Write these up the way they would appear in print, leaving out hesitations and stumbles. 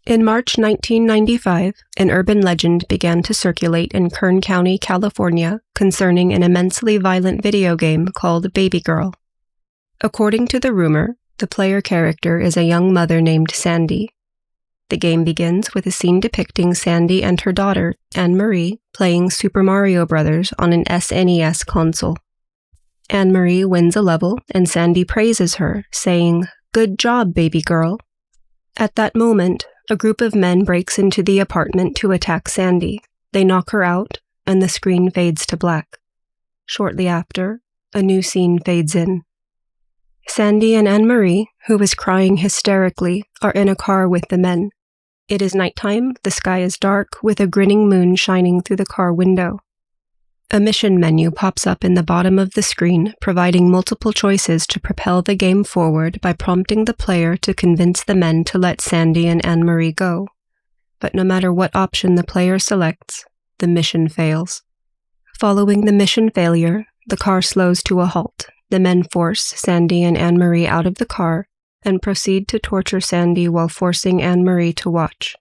In March 1995, an urban legend began to circulate in Kern County, California, concerning an immensely violent video game called Babygirl. According to the rumor, the player character is a young mother named Sandy. The game begins with a scene depicting Sandy and her daughter, Anne-Marie, playing Super Mario Bros. On an SNES console. Anne-Marie wins a level, and Sandy praises her, saying, "Good job, baby girl." At that moment, a group of men breaks into the apartment to attack Sandy. They knock her out, and the screen fades to black. Shortly after, a new scene fades in. Sandy and Anne-Marie, who is crying hysterically, are in a car with the men. It is nighttime, the sky is dark, with a grinning moon shining through the car window. A mission menu pops up in the bottom of the screen, providing multiple choices to propel the game forward by prompting the player to convince the men to let Sandy and Anne-Marie go. But no matter what option the player selects, the mission fails. Following the mission failure, the car slows to a halt. The men force Sandy and Anne-Marie out of the car and proceed to torture Sandy while forcing Anne-Marie to watch.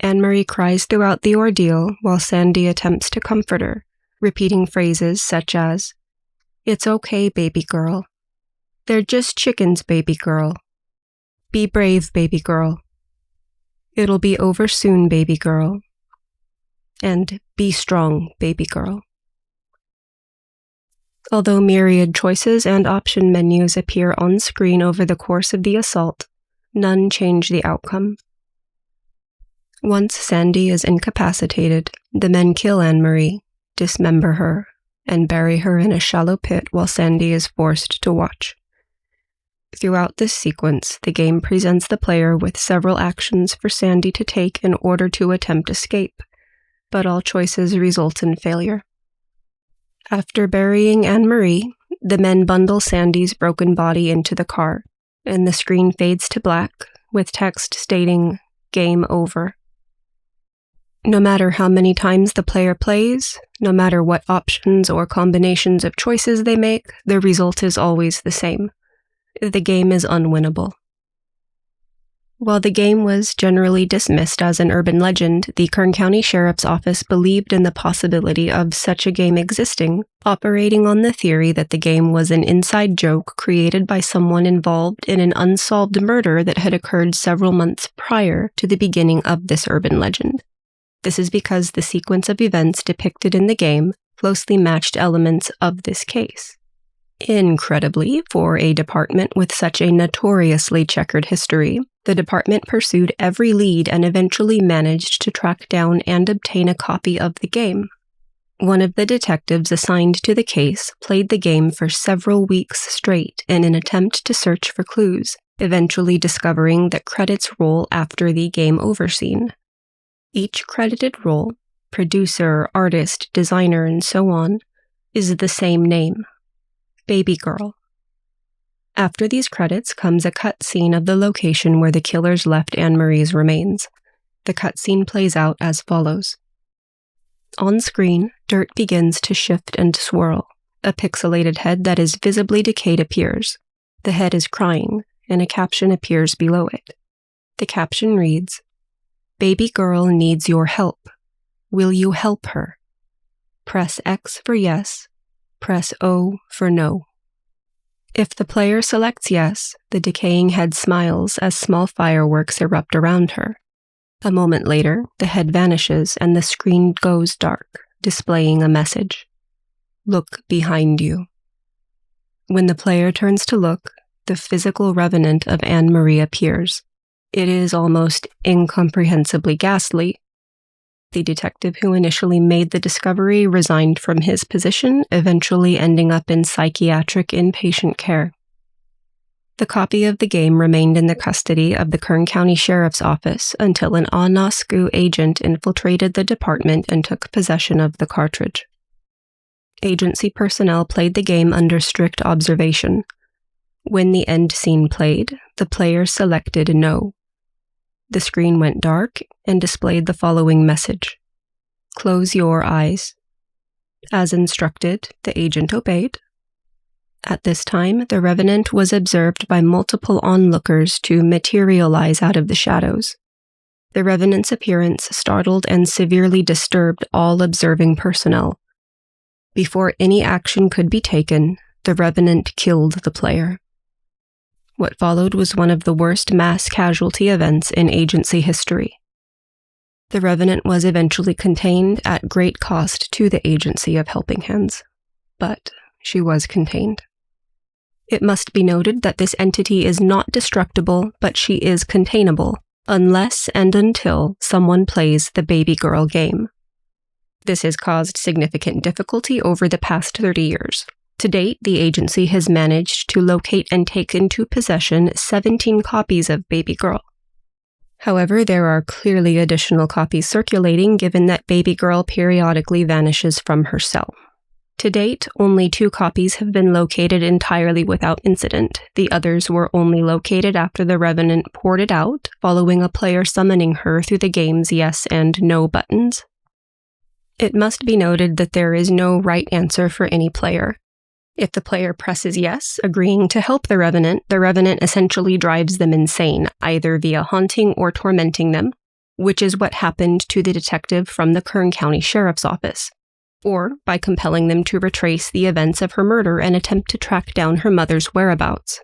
Anne-Marie cries throughout the ordeal while Sandy attempts to comfort her, repeating phrases such as, "It's okay, baby girl." "They're just chickens, baby girl." "Be brave, baby girl." "It'll be over soon, baby girl." And "Be strong, baby girl." Although myriad choices and option menus appear on screen over the course of the assault, none change the outcome. Once Sandy is incapacitated, the men kill Anne-Marie, dismember her, and bury her in a shallow pit while Sandy is forced to watch. Throughout this sequence, the game presents the player with several actions for Sandy to take in order to attempt escape, but all choices result in failure. After burying Anne-Marie, the men bundle Sandy's broken body into the car, and the screen fades to black, with text stating, "Game over." No matter how many times the player plays, no matter what options or combinations of choices they make, the result is always the same. The game is unwinnable. While the game was generally dismissed as an urban legend, the Kern County Sheriff's Office believed in the possibility of such a game existing, operating on the theory that the game was an inside joke created by someone involved in an unsolved murder that had occurred several months prior to the beginning of this urban legend. This is because the sequence of events depicted in the game closely matched elements of this case. Incredibly, for a department with such a notoriously checkered history, the department pursued every lead and eventually managed to track down and obtain a copy of the game. One of the detectives assigned to the case played the game for several weeks straight in an attempt to search for clues, eventually discovering that credits roll after the game over scene. Each credited role, producer, artist, designer, and so on, is the same name: Babygirl. After these credits comes a cutscene of the location where the killers left Anne-Marie's remains. The cutscene plays out as follows. On screen, dirt begins to shift and swirl. A pixelated head that is visibly decayed appears. The head is crying, and a caption appears below it. The caption reads, "Babygirl needs your help. Will you help her? Press X for yes. Press O for no." If the player selects yes, the decaying head smiles as small fireworks erupt around her. A moment later, the head vanishes and the screen goes dark, displaying a message. "Look behind you." When the player turns to look, the physical revenant of Anne-Marie appears. It is almost incomprehensibly ghastly. The detective who initially made the discovery resigned from his position, eventually ending up in psychiatric inpatient care. The copy of the game remained in the custody of the Kern County Sheriff's Office until an Onosku agent infiltrated the department and took possession of the cartridge. Agency personnel played the game under strict observation. When the end scene played, the player selected no. The screen went dark and displayed the following message: "Close your eyes." As instructed, the agent obeyed. At this time, the revenant was observed by multiple onlookers to materialize out of the shadows. The Revenant's appearance startled and severely disturbed all observing personnel. Before any action could be taken, the Revenant killed the player. What followed was one of the worst mass casualty events in agency history. The Revenant was eventually contained at great cost to the agency of Helping Hands, but she was contained. It must be noted that this entity is not destructible, but she is containable, unless and until someone plays the Babygirl game. This has caused significant difficulty over the past 30 years. To date, the agency has managed to locate and take into possession 17 copies of Babygirl. However, there are clearly additional copies circulating given that Babygirl periodically vanishes from her cell. To date, only 2 copies have been located entirely without incident. The others were only located after the Revenant ported out, following a player summoning her through the game's yes and no buttons. It must be noted that there is no right answer for any player. If the player presses yes, agreeing to help the Revenant essentially drives them insane, either via haunting or tormenting them, which is what happened to the detective from the Kern County Sheriff's Office, or by compelling them to retrace the events of her murder and attempt to track down her mother's whereabouts.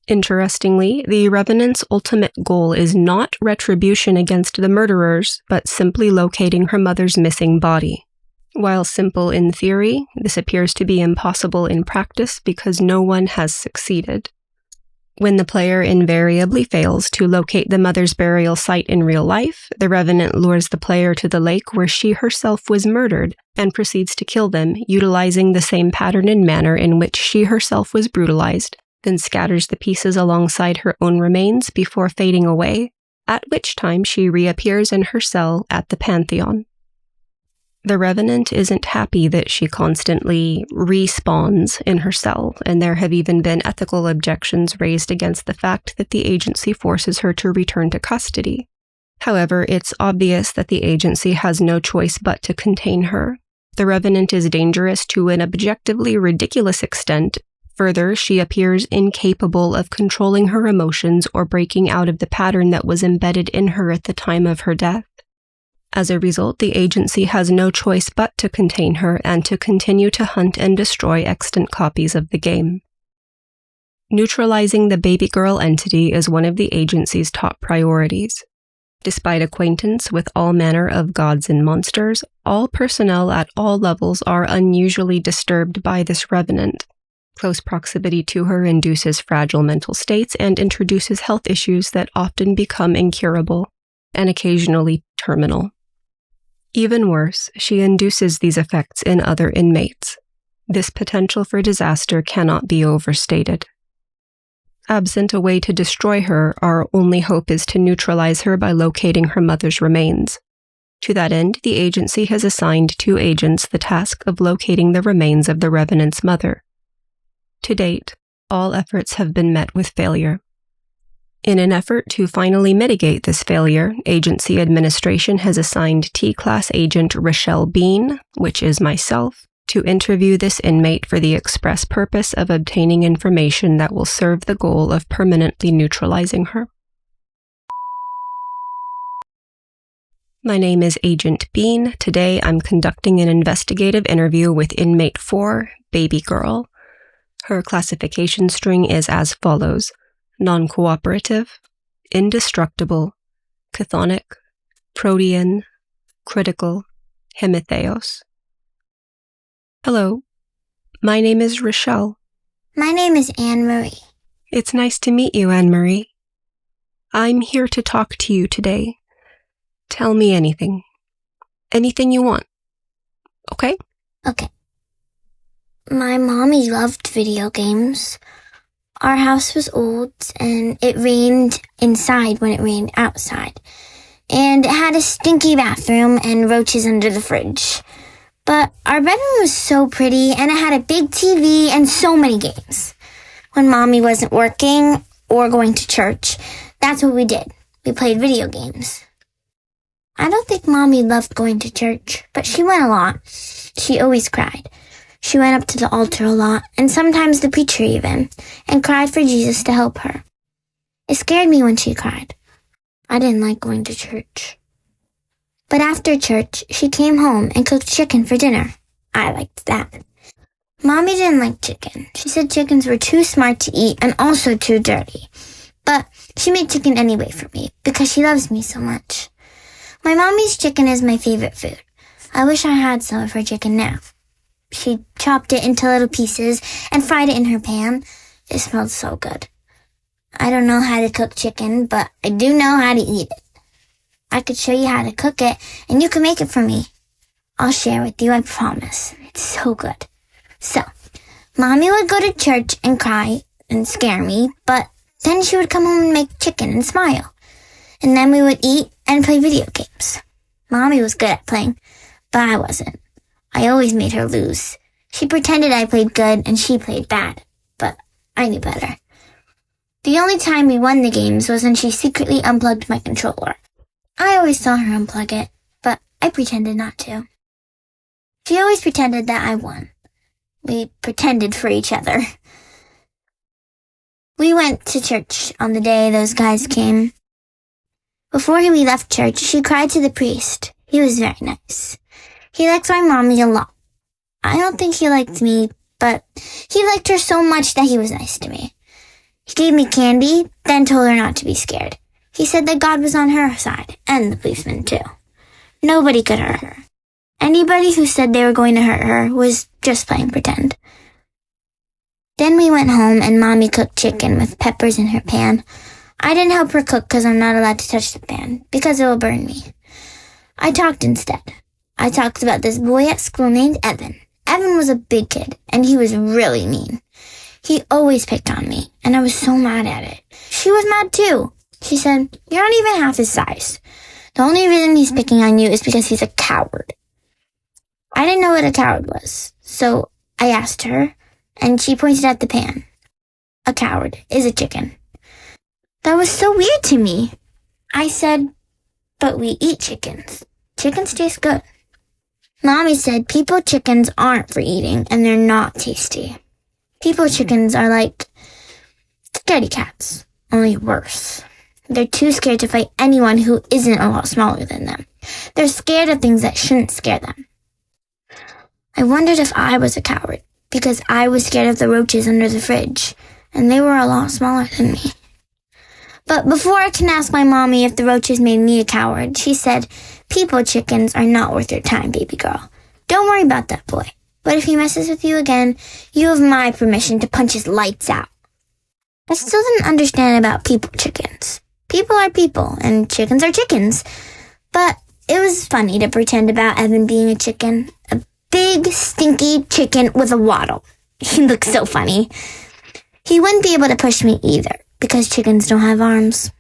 Interestingly, the Revenant's ultimate goal is not retribution against the murderers, but simply locating her mother's missing body. While simple in theory, this appears to be impossible in practice because no one has succeeded. When the player invariably fails to locate the mother's burial site in real life, the Revenant lures the player to the lake where she herself was murdered and proceeds to kill them, utilizing the same pattern and manner in which she herself was brutalized, then scatters the pieces alongside her own remains before fading away, at which time she reappears in her cell at the Pantheon. The Revenant isn't happy that she constantly respawns in her cell, and there have even been ethical objections raised against the fact that the agency forces her to return to custody. However, it's obvious that the agency has no choice but to contain her. The Revenant is dangerous to an objectively ridiculous extent. Further, she appears incapable of controlling her emotions or breaking out of the pattern that was embedded in her at the time of her death. As a result, the agency has no choice but to contain her and to continue to hunt and destroy extant copies of the game. Neutralizing the Babygirl entity is one of the agency's top priorities. Despite acquaintance with all manner of gods and monsters, all personnel at all levels are unusually disturbed by this Revenant. Close proximity to her induces fragile mental states and introduces health issues that often become incurable and occasionally terminal. Even worse, she induces these effects in other inmates. This potential for disaster cannot be overstated. Absent a way to destroy her, our only hope is to neutralize her by locating her mother's remains. To that end, the agency has assigned 2 agents the task of locating the remains of the Revenant's mother. To date, all efforts have been met with failure. In an effort to finally mitigate this failure, agency administration has assigned T-Class Agent Rochelle Bean, which is myself, to interview this inmate for the express purpose of obtaining information that will serve the goal of permanently neutralizing her. My name is Agent Bean. Today I'm conducting an investigative interview with Inmate 4, Babygirl. Her classification string is as follows: non-cooperative, indestructible, chthonic, protean, critical, hemitheos. Hello, my name is Rochelle. My name is Anne-Marie. It's nice to meet you, Anne-Marie. I'm here to talk to you today. Tell me anything. Anything you want. Okay? Okay. My mommy loved video games. Our house was old, and it rained inside when it rained outside. And it had a stinky bathroom and roaches under the fridge. But our bedroom was so pretty, and it had a big TV and so many games. When Mommy wasn't working or going to church, that's what we did. We played video games. I don't think Mommy loved going to church, but she went a lot. She always cried. She went up to the altar a lot, and sometimes the preacher even, and cried for Jesus to help her. It scared me when she cried. I didn't like going to church. But after church, she came home and cooked chicken for dinner. I liked that. Mommy didn't like chicken. She said chickens were too smart to eat and also too dirty. But she made chicken anyway for me because she loves me so much. My mommy's chicken is my favorite food. I wish I had some of her chicken now. She chopped it into little pieces and fried it in her pan. It smelled so good. I don't know how to cook chicken, but I do know how to eat it. I could show you how to cook it, and you can make it for me. I'll share with you, I promise. It's so good. So, Mommy would go to church and cry and scare me, but then she would come home and make chicken and smile. And then we would eat and play video games. Mommy was good at playing, but I wasn't. I always made her lose. She pretended I played good and she played bad, but I knew better. The only time we won the games was when she secretly unplugged my controller. I always saw her unplug it, but I pretended not to. She always pretended that I won. We pretended for each other. We went to church on the day those guys came. Before we left church, she cried to the priest. He was very nice. He liked my mommy a lot. I don't think he liked me, but he liked her so much that he was nice to me. He gave me candy, then told her not to be scared. He said that God was on her side, and the policeman too. Nobody could hurt her. Anybody who said they were going to hurt her was just playing pretend. Then we went home and Mommy cooked chicken with peppers in her pan. I didn't help her cook because I'm not allowed to touch the pan, because it will burn me. I talked instead. I talked about this boy at school named Evan. Evan was a big kid, and he was really mean. He always picked on me, and I was so mad at it. She was mad too. She said, "You're not even half his size. The only reason he's picking on you is because he's a coward." I didn't know what a coward was, so I asked her, and she pointed at the pan. A coward is a chicken. That was so weird to me. I said, "But we eat chickens. Chickens taste good." Mommy said people chickens aren't for eating, and they're not tasty. People chickens are like scaredy cats, only worse. They're too scared to fight anyone who isn't a lot smaller than them. They're scared of things that shouldn't scare them. I wondered if I was a coward, because I was scared of the roaches under the fridge, and they were a lot smaller than me. But before I can ask my mommy if the roaches made me a coward, she said, "People chickens are not worth your time, baby girl. Don't worry about that boy. But if he messes with you again, you have my permission to punch his lights out." I still didn't understand about people chickens. People are people, and chickens are chickens. But it was funny to pretend about Evan being a chicken. A big, stinky chicken with a waddle. He looked so funny. He wouldn't be able to push me either, because chickens don't have arms.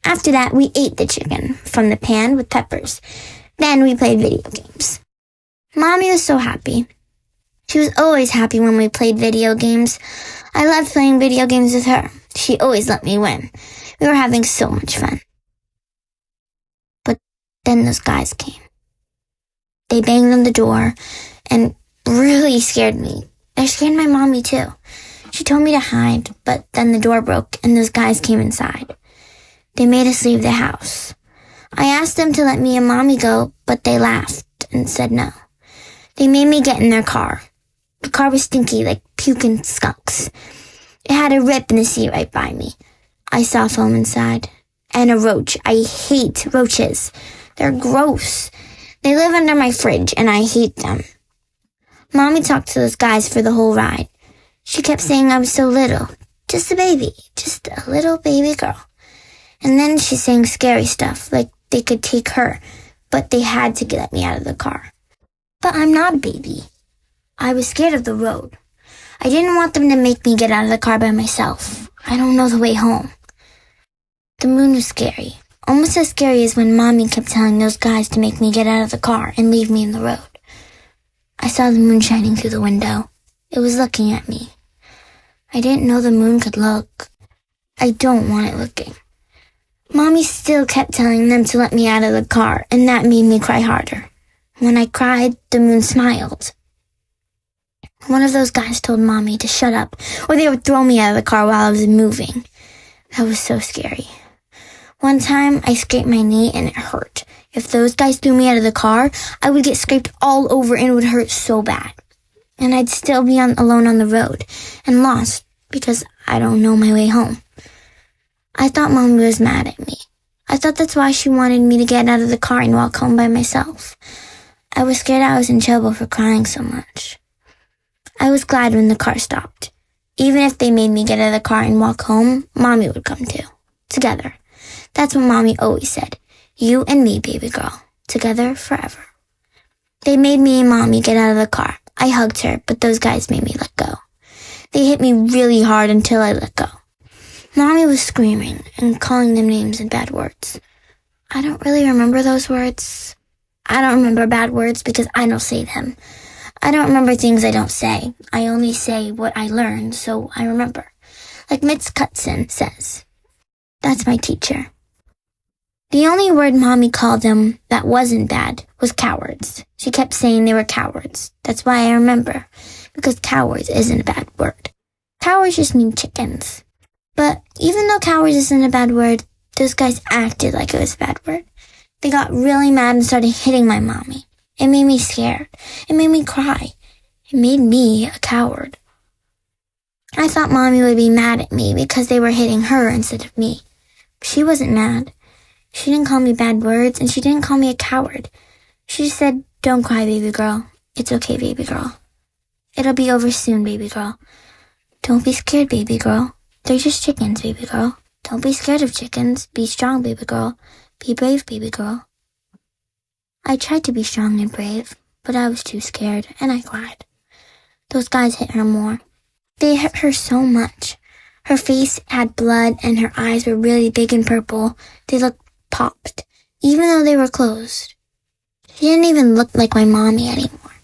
After that, we ate the chicken from the pan with peppers. Then we played video games. Mommy was so happy. She was always happy when we played video games. I loved playing video games with her. She always let me win. We were having so much fun. But then those guys came. They banged on the door and really scared me. They scared my mommy too. She told me to hide, but then the door broke and those guys came inside. They made us leave the house. I asked them to let me and Mommy go, but they laughed and said no. They made me get in their car. The car was stinky like puking skunks. It had a rip in the seat right by me. I saw foam inside. And a roach. I hate roaches. They're gross. They live under my fridge, and I hate them. Mommy talked to those guys for the whole ride. She kept saying I was so little. Just a baby. Just a little baby girl. And then she sang scary stuff, like they could take her, but they had to get me out of the car. But I'm not a baby. I was scared of the road. I didn't want them to make me get out of the car by myself. I don't know the way home. The moon was scary. Almost as scary as when Mommy kept telling those guys to make me get out of the car and leave me in the road. I saw the moon shining through the window. It was looking at me. I didn't know the moon could look. I don't want it looking. Mommy still kept telling them to let me out of the car, and that made me cry harder. When I cried, the moon smiled. One of those guys told Mommy to shut up, or they would throw me out of the car while I was moving. That was so scary. One time, I scraped my knee and it hurt. If those guys threw me out of the car, I would get scraped all over and it would hurt so bad. And I'd still be alone on the road and lost because I don't know my way home. I thought Mommy was mad at me. I thought that's why she wanted me to get out of the car and walk home by myself. I was scared I was in trouble for crying so much. I was glad when the car stopped. Even if they made me get out of the car and walk home, Mommy would come too. Together. That's what Mommy always said. You and me, baby girl. Together forever. They made me and Mommy get out of the car. I hugged her, but those guys made me let go. They hit me really hard until I let go. Mommy was screaming and calling them names and bad words. I don't really remember those words. I don't remember bad words because I don't say them. I don't remember things I don't say. I only say what I learned, so I remember. Like Miss Cutson says. That's my teacher. The only word Mommy called them that wasn't bad was cowards. She kept saying they were cowards. That's why I remember. Because cowards isn't a bad word. Cowards just mean chickens. But even though cowards isn't a bad word, those guys acted like it was a bad word. They got really mad and started hitting my Mommy. It made me scared. It made me cry. It made me a coward. I thought Mommy would be mad at me because they were hitting her instead of me. But she wasn't mad. She didn't call me bad words, and she didn't call me a coward. She just said, "Don't cry, baby girl. It's okay, baby girl. It'll be over soon, baby girl. Don't be scared, baby girl. They're just chickens, baby girl. Don't be scared of chickens. Be strong, baby girl. Be brave, baby girl." I tried to be strong and brave, but I was too scared, and I cried. Those guys hit her more. They hit her so much. Her face had blood, and her eyes were really big and purple. They looked popped, even though they were closed. She didn't even look like my Mommy anymore.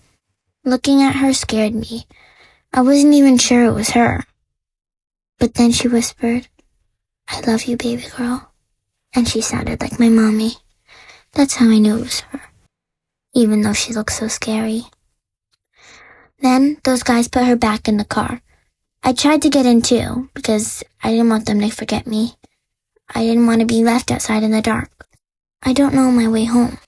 Looking at her scared me. I wasn't even sure it was her. But then she whispered, "I love you, baby girl." And she sounded like my Mommy. That's how I knew it was her, even though she looked so scary. Then those guys put her back in the car. I tried to get in too, because I didn't want them to forget me. I didn't want to be left outside in the dark. I don't know my way home.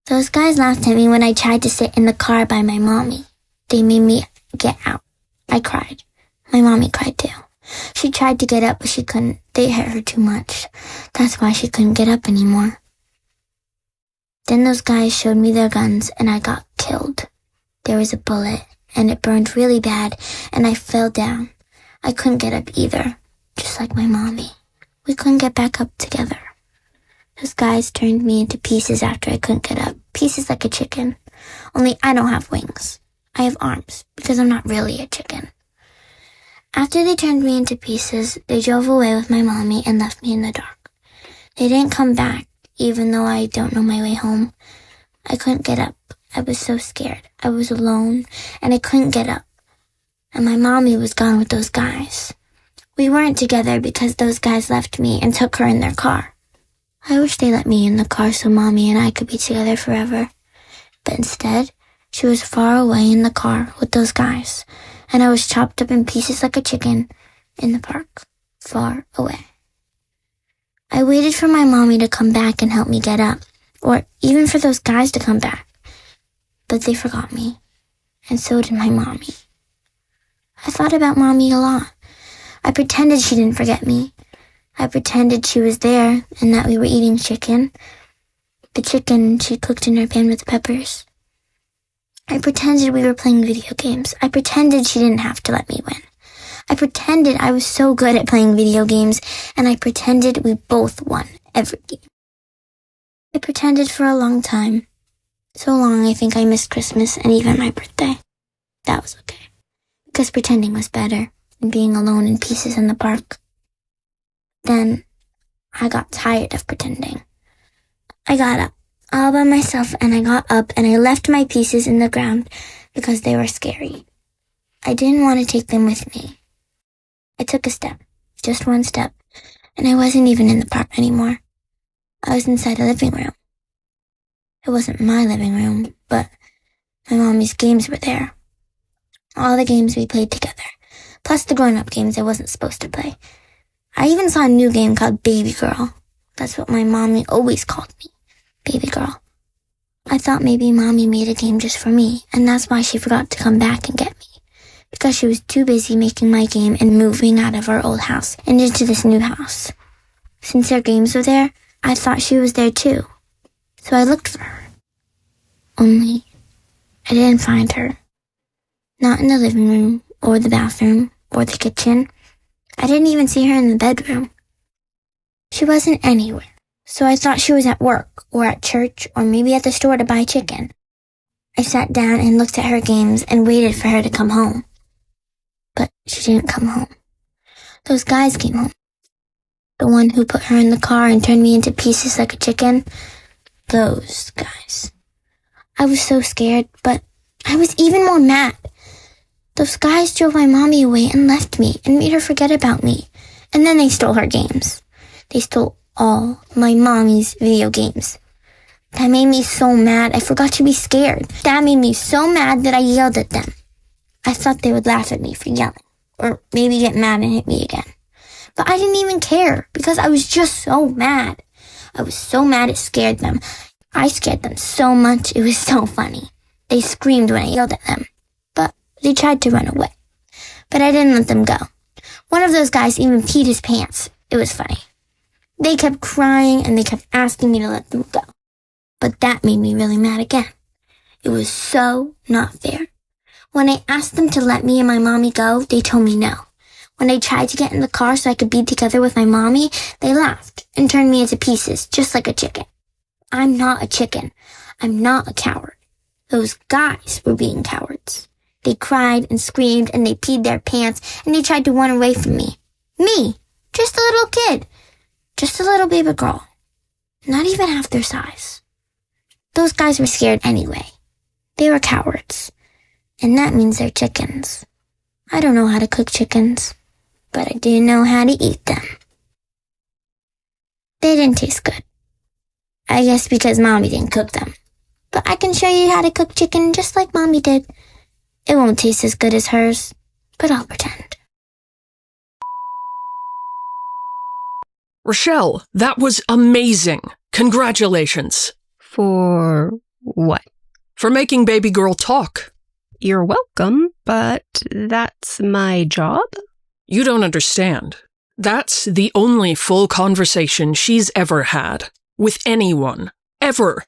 Those guys laughed at me when I tried to sit in the car by my Mommy. They made me get out. I cried. My Mommy cried too. She tried to get up, but she couldn't. They hit her too much. That's why she couldn't get up anymore. Then those guys showed me their guns, and I got killed. There was a bullet, and it burned really bad, and I fell down. I couldn't get up either, just like my Mommy. We couldn't get back up together. Those guys turned me into pieces after I couldn't get up, pieces like a chicken. Only I don't have wings. I have arms, because I'm not really a chicken. After they turned me into pieces, they drove away with my Mommy and left me in the dark. They didn't come back, even though I don't know my way home. I couldn't get up. I was so scared. I was alone, and I couldn't get up. And my Mommy was gone with those guys. We weren't together because those guys left me and took her in their car. I wish they let me in the car so Mommy and I could be together forever. But instead, she was far away in the car with those guys, and I was chopped up in pieces like a chicken in the park, far away. I waited for my Mommy to come back and help me get up, or even for those guys to come back. But they forgot me, and so did my Mommy. I thought about Mommy a lot. I pretended she didn't forget me. I pretended she was there and that we were eating chicken. The chicken she cooked in her pan with peppers. I pretended we were playing video games. I pretended she didn't have to let me win. I pretended I was so good at playing video games, and I pretended we both won every game. I pretended for a long time. So long I think I missed Christmas and even my birthday. That was okay, because pretending was better than being alone in pieces in the park. Then I got tired of pretending. I got up all by myself, and I got up and I left my pieces in the ground because they were scary. I didn't want to take them with me. I took a step, just one step, and I wasn't even in the park anymore. I was inside a living room. It wasn't my living room, but my Mommy's games were there. All the games we played together, plus the grown-up games I wasn't supposed to play. I even saw a new game called Babygirl. That's what my mommy always called me, Babygirl. I thought maybe Mommy made a game just for me, and that's why she forgot to come back and get me. Because she was too busy making my game and moving out of our old house and into this new house. Since her games were there, I thought she was there too. So I looked for her. Only, I didn't find her. Not in the living room, or the bathroom, or the kitchen. I didn't even see her in the bedroom. She wasn't anywhere. So I thought she was at work, or at church, or maybe at the store to buy chicken. I sat down and looked at her games and waited for her to come home. But she didn't come home. Those guys came home. The one who put her in the car and turned me into pieces like a chicken. Those guys. I was so scared, but I was even more mad. Those guys drove my mommy away and left me and made her forget about me. And then they stole her games. They stole all my mommy's video games. That made me so mad I forgot to be scared. That made me so mad that I yelled at them. I thought they would laugh at me for yelling, or maybe get mad and hit me again. But I didn't even care, because I was just so mad. I was so mad it scared them. I scared them so much it was so funny. They screamed when I yelled at them, but they tried to run away. But I didn't let them go. One of those guys even peed his pants. It was funny. They kept crying and they kept asking me to let them go. But that made me really mad again. It was so not fair. When I asked them to let me and my mommy go, they told me no. When I tried to get in the car so I could be together with my mommy, they laughed and turned me into pieces, just like a chicken. I'm not a chicken. I'm not a coward. Those guys were being cowards. They cried and screamed and they peed their pants and they tried to run away from me. Me, just a little kid, just a little baby girl, not even half their size. Those guys were scared anyway. They were cowards. And that means they're chickens. I don't know how to cook chickens, but I do know how to eat them. They didn't taste good. I guess because Mommy didn't cook them. But I can show you how to cook chicken just like Mommy did. It won't taste as good as hers, but I'll pretend. Rochelle, that was amazing. Congratulations. For what? For making Babygirl talk. You're welcome, but that's my job? You don't understand. That's the only full conversation she's ever had. With anyone. Ever.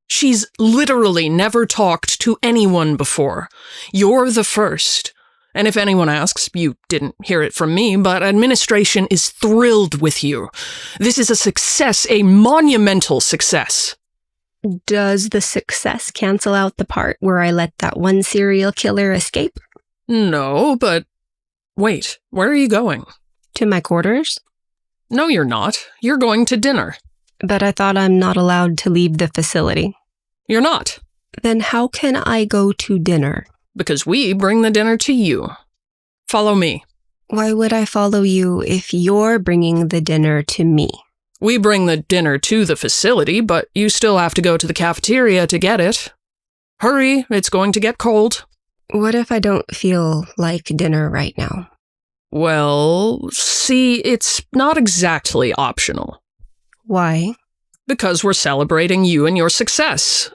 She's literally never talked to anyone before. You're the first. And if anyone asks, you didn't hear it from me, but administration is thrilled with you. This is a success, a monumental success. Does the success cancel out the part where I let that one serial killer escape? No, but... Wait, where are you going? To my quarters? No, you're not. You're going to dinner. But I thought I'm not allowed to leave the facility. You're not. Then how can I go to dinner? Because we bring the dinner to you. Follow me. Why would I follow you if you're bringing the dinner to me? We bring the dinner to the facility, but you still have to go to the cafeteria to get it. Hurry, it's going to get cold. What if I don't feel like dinner right now? Well, see, it's not exactly optional. Why? Because we're celebrating you and your success.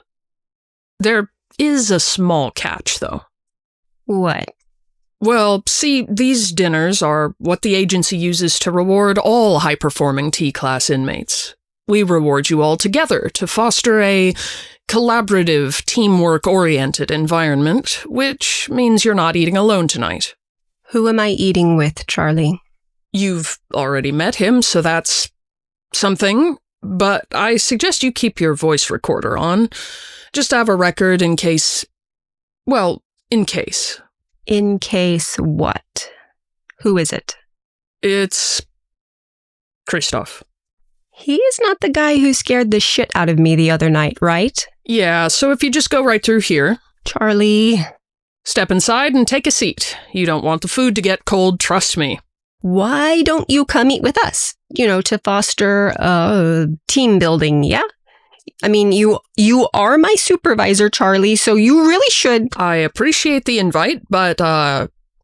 There is a small catch, though. What? Well, see, these dinners are what the agency uses to reward all high-performing T-class inmates. We reward you all together to foster a collaborative, teamwork-oriented environment, which means you're not eating alone tonight. Who am I eating with, Charlie? You've already met him, so that's something, but I suggest you keep your voice recorder on. Just have a record in case... Well, in case. In case what? Who is it? It's... Christoph. He is not the guy who scared the shit out of me the other night, right? Yeah, so if you just go right through here... Charlie... Step inside and take a seat. You don't want the food to get cold, trust me. Why don't you come eat with us? To foster, team building, yeah? I mean, you are my supervisor, Charlie, so you really should... I appreciate the invite, but,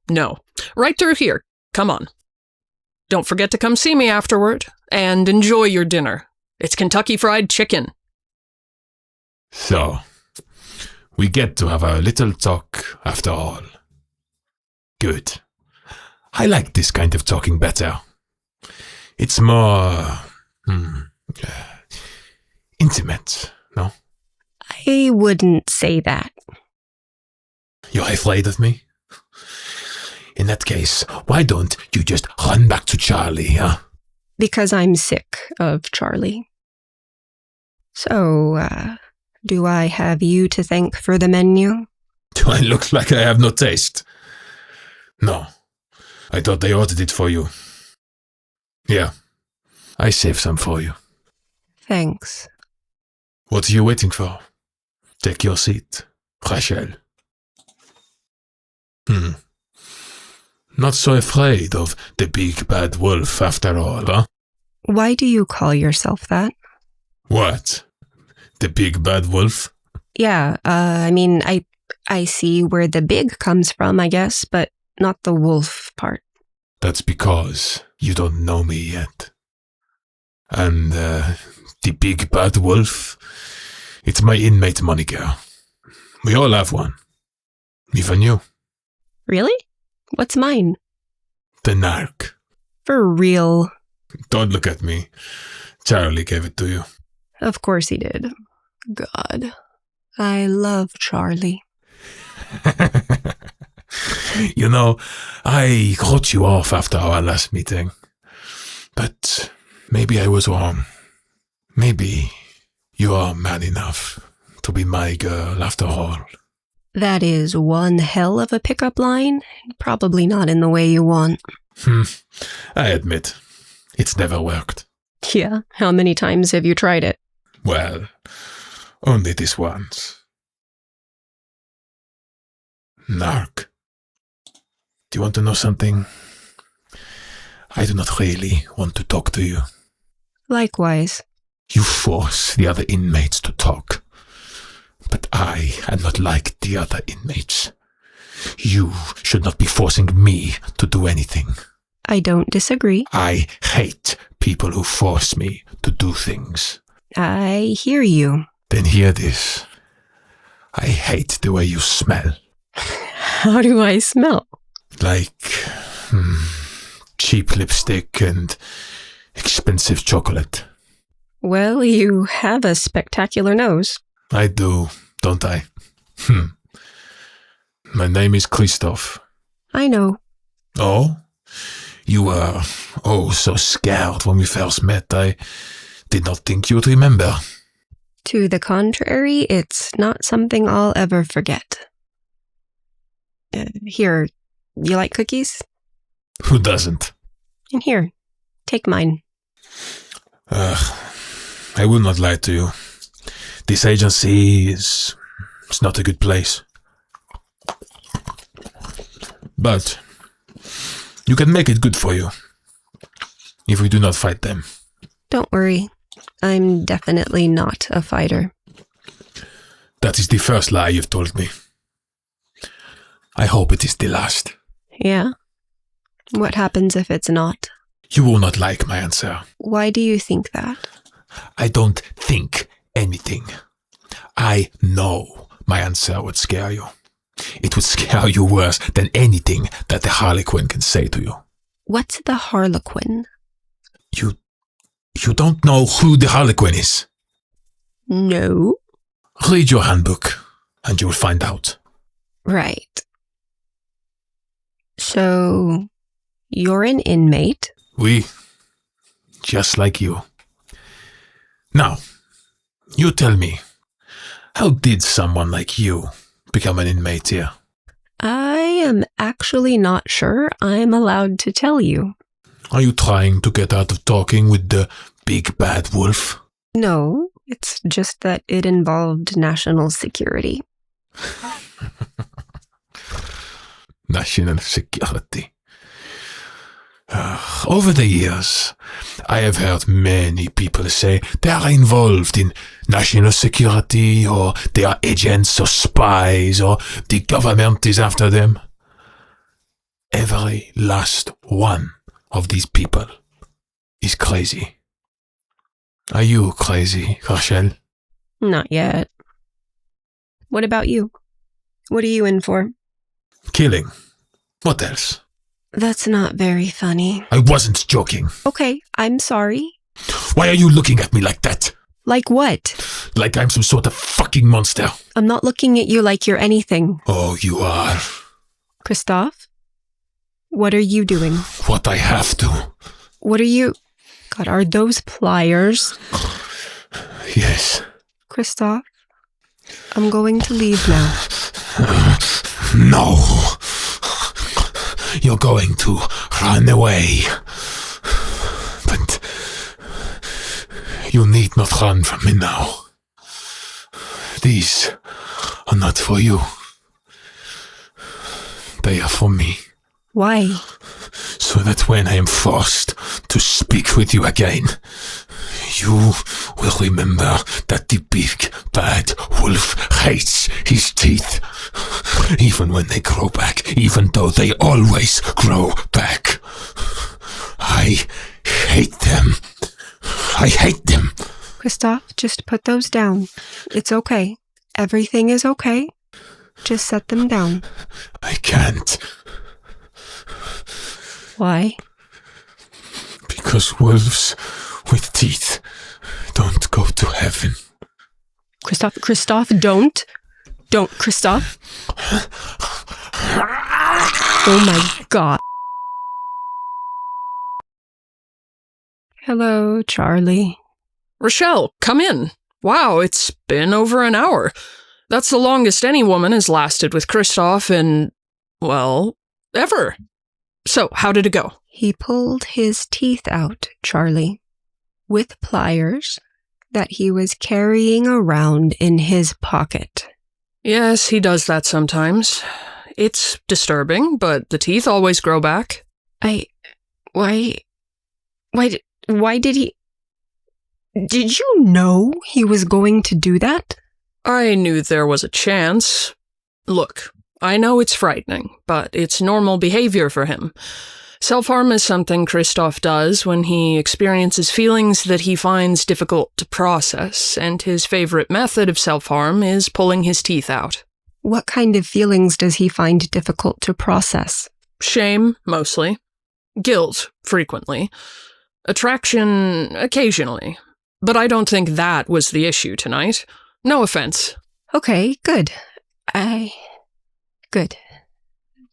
no. Right through here. Come on. Don't forget to come see me afterward, and enjoy your dinner. It's Kentucky Fried Chicken. So, we get to have a little talk after all. Good. I like this kind of talking better. It's more intimate, no? I wouldn't say that. You're afraid of me? In that case, why don't you just run back to Charlie, huh? Because I'm sick of Charlie. So, do I have you to thank for the menu? Do I look like I have no taste? No. I thought they ordered it for you. Yeah. I saved some for you. Thanks. What are you waiting for? Take your seat, Rachel. Not so afraid of the big bad wolf after all, huh? Why do you call yourself that? What? The big bad wolf? Yeah, I see where the big comes from, I guess, but not the wolf part. That's because you don't know me yet. And, the big bad wolf, it's my inmate moniker. We all have one. Even you. Really? What's mine? The narc. For real? Don't look at me. Charlie gave it to you. Of course he did. God. I love Charlie. You know, I wrote you off after our last meeting. But maybe I was wrong. Maybe you are man enough to be my girl after all. That is one hell of a pickup line. Probably not in the way you want. I admit, it's never worked. Yeah, how many times have you tried it? Well, only this once. Narc. Do you want to know something? I do not really want to talk to you. Likewise. You force the other inmates to talk. But I am not like the other inmates. You should not be forcing me to do anything. I don't disagree. I hate people who force me to do things. I hear you. Then hear this. I hate the way you smell. How do I smell? Like cheap lipstick and expensive chocolate. Well, you have a spectacular nose. I do, don't I? My name is Christophe. I know. Oh? You were, so scared when we first met. I did not think you'd remember. To the contrary, it's not something I'll ever forget. Here, you like cookies? Who doesn't? And here, take mine. I will not lie to you. This agency is not a good place. But you can make it good for you if we do not fight them. Don't worry. I'm definitely not a fighter. That is the first lie you've told me. I hope it is the last. Yeah? What happens if it's not? You will not like my answer. Why do you think that? I don't think anything. I know my answer would scare you. It would scare you worse than anything that the Harlequin can say to you. What's the Harlequin? You don't know who the Harlequin is? No. Read your handbook and you will find out. Right. So, you're an inmate? Oui, just like you. Now, you tell me, how did someone like you become an inmate here? I am actually not sure I'm allowed to tell you. Are you trying to get out of talking with the big bad wolf? No, it's just that it involved national security. National security. Over the years, I have heard many people say they are involved in national security, or they are agents or spies, or the government is after them. Every last one of these people is crazy. Are you crazy, Rachel? Not yet. What about you? What are you in for? Killing. What else? That's not very funny. I wasn't joking. Okay, I'm sorry. Why are you looking at me like that? Like what? Like I'm some sort of fucking monster. I'm not looking at you like you're anything. Oh, you are. Christophe? What are you doing? What I have to. What are you... God, are those pliers? Yes. Christophe, I'm going to leave now. No. You're going to run away. But you need not run from me now. These are not for you. They are for me. Why? So that when I am forced to speak with you again, you will remember that the big bad wolf hates his teeth. Even when they grow back, even though they always grow back. I hate them. I hate them. Christophe, just put those down. It's okay. Everything is okay. Just set them down. I can't. Why? Because wolves with teeth don't go to heaven. Christophe, don't. Don't, Christophe. Oh my God. Hello, Charlie. Rochelle, come in. Wow, it's been over an hour. That's the longest any woman has lasted with Christophe in, well, ever. So, how did it go? He pulled his teeth out, Charlie, with pliers that he was carrying around in his pocket. Yes, he does that sometimes. It's disturbing, but the teeth always grow back. Why did he... Did you know he was going to do that? I knew there was a chance. Look, I know it's frightening, but it's normal behavior for him. Self-harm is something Christophe does when he experiences feelings that he finds difficult to process, and his favorite method of self-harm is pulling his teeth out. What kind of feelings does he find difficult to process? Shame, mostly. Guilt, frequently. Attraction, occasionally. But I don't think that was the issue tonight. No offense. Okay, good. Good.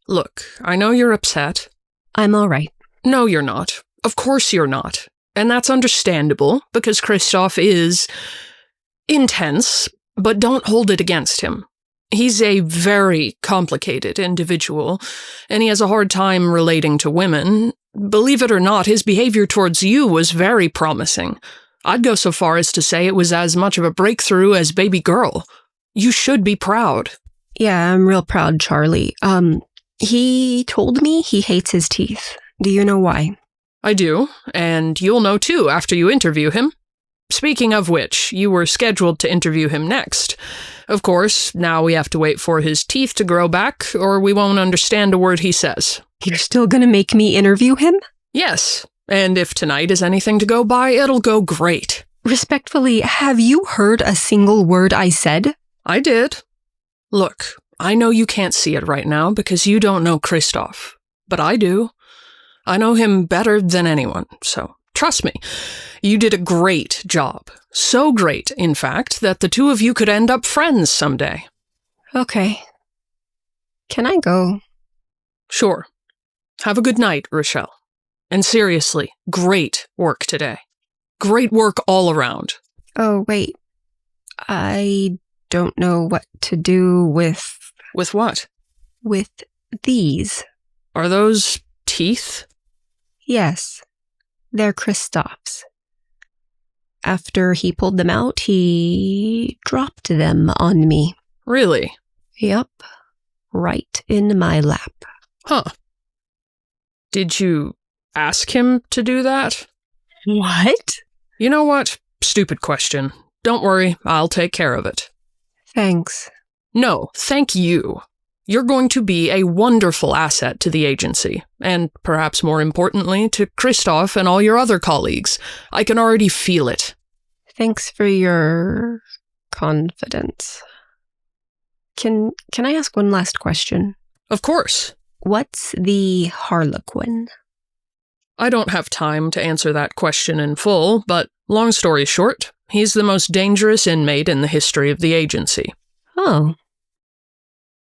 Look, I know you're upset. I'm all right. No, you're not. Of course you're not. And that's understandable, because Christophe is intense, but don't hold it against him. He's a very complicated individual, and he has a hard time relating to women. Believe it or not, his behavior towards you was very promising. I'd go so far as to say it was as much of a breakthrough as Babygirl. You should be proud. Yeah, I'm real proud, Charlie. He told me he hates his teeth. Do you know why? I do, and you'll know too after you interview him. Speaking of which, you were scheduled to interview him next. Of course, now we have to wait for his teeth to grow back, or we won't understand a word he says. You're still gonna make me interview him? Yes, and if tonight is anything to go by, it'll go great. Respectfully, have you heard a single word I said? I did. Look, I know you can't see it right now because you don't know Christophe, but I do. I know him better than anyone, so trust me, you did a great job. So great, in fact, that the two of you could end up friends someday. Okay. Can I go? Sure. Have a good night, Rochelle. And seriously, great work today. Great work all around. Oh, wait. I don't know what to do with... With what? With these. Are those teeth? Yes. They're Christophe's. After he pulled them out, he dropped them on me. Really? Yup. Right in my lap. Huh. Did you ask him to do that? What? You know what? Stupid question. Don't worry, I'll take care of it. Thanks. No, thank you. You're going to be a wonderful asset to the agency, and perhaps more importantly, to Christophe and all your other colleagues. I can already feel it. Thanks for your confidence. Can I ask one last question? Of course. What's the Harlequin? I don't have time to answer that question in full, but long story short, he's the most dangerous inmate in the history of the agency. Oh.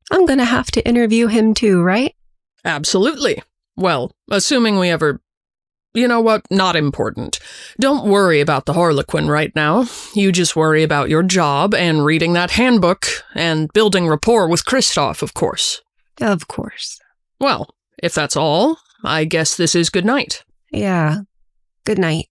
I'm gonna have to interview him too, right? Absolutely. Well, assuming we ever... You know what? Not important. Don't worry about the Harlequin right now. You just worry about your job and reading that handbook and building rapport with Kristoff, of course. Of course. Well, if that's all, I guess this is good night. Yeah. Good night.